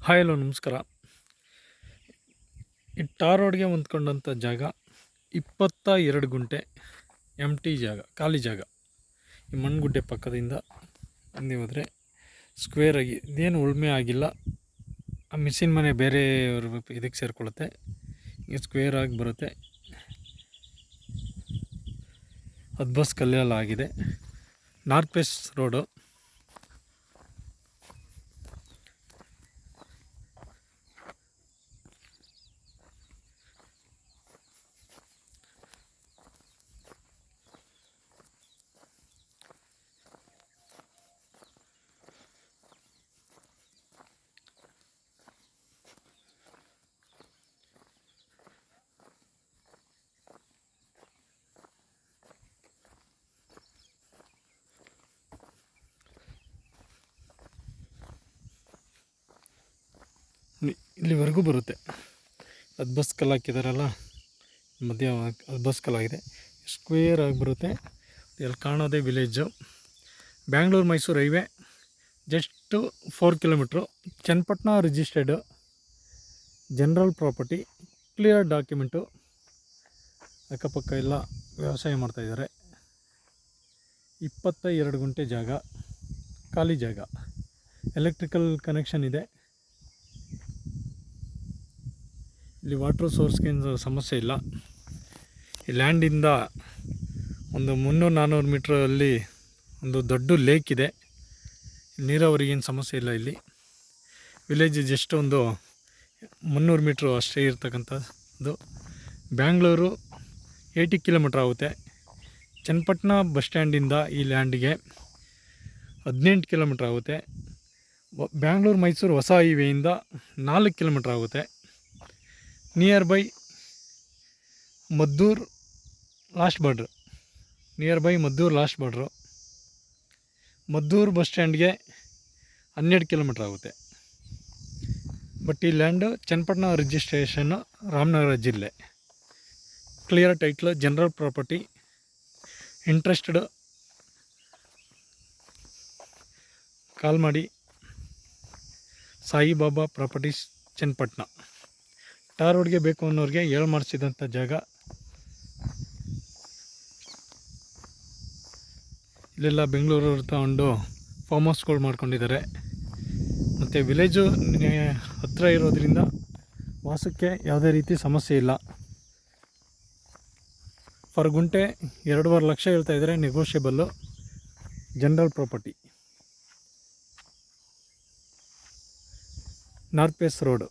Hi hello ನಮಸ್ಕಾರ. ಈ ಟಾರ್ ರೋಡ್ಗೆ ಹೊಂದ್ಕೊಂಡಂಥ ಜಾಗ 22 ಗುಂಟೆ ಎಂಟಿ ಜಾಗ, ಖಾಲಿ ಜಾಗ. ಈ ಮಣ್ಣುಗುಡ್ಡೆ ಪಕ್ಕದಿಂದ ನೀವು ಹೋದರೆ ಸ್ಕ್ವೇರ್ ಆಗಿ ಇದೇನು ಉಳುಮೆ ಆಗಿಲ್ಲ. ಆ ಮಿಷಿನ್ ಮನೆ ಬೇರೆಯವ್ರ ಇದಕ್ಕೆ ಸೇರಿಕೊಳ್ಳುತ್ತೆ. ಈಗ ಸ್ಕ್ವೇರ್ ಆಗಿ ಬರುತ್ತೆ. ಅದ್ಬಸ್ ಕಲ್ಲೆಲ್ಲ ಆಗಿದೆ. North west road. ಇಲ್ಲಿವರೆಗೂ ಬರುತ್ತೆ. ಅದ್ಬಸ್ ಕಲ್ಲು ಹಾಕಿದಾರಲ್ಲ, ಮಧ್ಯ ಅದ್ಬಸ್ ಕಲ್ಲಾಗಿದೆ. ಸ್ಕ್ವೇರ್ ಆಗಿ ಬರುತ್ತೆ. ಇಲ್ಲಿ ಕಾಣೋದೇ village. Bangalore Mysore highway just 4 kilometre. Channapatna registered, general property, clear document. ಅಕ್ಕಪಕ್ಕ ಎಲ್ಲ ವ್ಯವಸಾಯ ಮಾಡ್ತಾಯಿದ್ದಾರೆ. 22 ಗುಂಟೆ ಜಾಗ, ಖಾಲಿ ಜಾಗ. ಎಲೆಕ್ಟ್ರಿಕಲ್ ಕನೆಕ್ಷನ್ ಇದೆ. ಇಲ್ಲಿ ವಾಟ್ರ್ ಸೋರ್ಸ್ಗೇನು ಸಮಸ್ಯೆ ಇಲ್ಲ. ಈ ಲ್ಯಾಂಡಿಂದ ಒಂದು 300-400 ಮೀಟ್ರಲ್ಲಿ ಒಂದು ದೊಡ್ಡ ಲೇಕ್ ಇದೆ. ನೀರಾವರಿಗೇನು ಸಮಸ್ಯೆ ಇಲ್ಲ. ಇಲ್ಲಿ ವಿಲೇಜ್ ಜಸ್ಟ್ ಒಂದು 300 ಮೀಟ್ರು ಅಷ್ಟೇ ಇರ್ತಕ್ಕಂಥದ್ದು. ಬ್ಯಾಂಗ್ಳೂರು 80 ಕಿಲೋಮೀಟ್ರ್ ಆಗುತ್ತೆ. ಚನ್ನಪಟ್ಟಣ ಬಸ್ ಸ್ಟ್ಯಾಂಡಿಂದ ಈ ಲ್ಯಾಂಡಿಗೆ 18 ಕಿಲೋಮೀಟ್ರ್ ಆಗುತ್ತೆ. ಬ್ಯಾಂಗ್ಳೂರು ಮೈಸೂರು ಹೊಸ ಹೈವೇಯಿಂದ 4 ಕಿಲೋಮೀಟ್ರ್ ಆಗುತ್ತೆ. Nearby Maddur last border. Maddur bus ಸ್ಟ್ಯಾಂಡ್ಗೆ 12 ಕಿಲೋಮೀಟ್ರ್ ಆಗುತ್ತೆ. ಬಟ್ ಈ ಲ್ಯಾಂಡು ಚನ್ನಪಟ್ಟಣ ರಿಜಿಸ್ಟ್ರೇಷನ್ನು, ರಾಮನಗರ ಜಿಲ್ಲೆ. Clear title, general property. Interested call ಮಾಡಿ. ಸಾಯಿಬಾಬಾ ಪ್ರಾಪರ್ಟೀಸ್, ಚನ್ನಪಟ್ಟಣ. ಟಾರ್ ರೋಡ್ಗೆ ಬೇಕು ಅನ್ನೋರಿಗೆ ಹೇಳಿ ಮಾಡಿಸಿದಂಥ ಜಾಗ. ಇಲ್ಲೆಲ್ಲ ಬೆಂಗಳೂರವ್ರು ತಗೊಂಡು ಫಾರ್ಮ್ ಹೌಸ್ಗಳು ಮಾಡ್ಕೊಂಡಿದ್ದಾರೆ. ಮತ್ತು ವಿಲೇಜು ಹತ್ತಿರ ಇರೋದ್ರಿಂದ ವಾಸಕ್ಕೆ ಯಾವುದೇ ರೀತಿ ಸಮಸ್ಯೆ ಇಲ್ಲ. ಫರ್ ಗುಂಟೆ 2.5 ಲಕ್ಷ ಹೇಳ್ತಾಯಿದ್ದಾರೆ, negotiable. General property, north west road.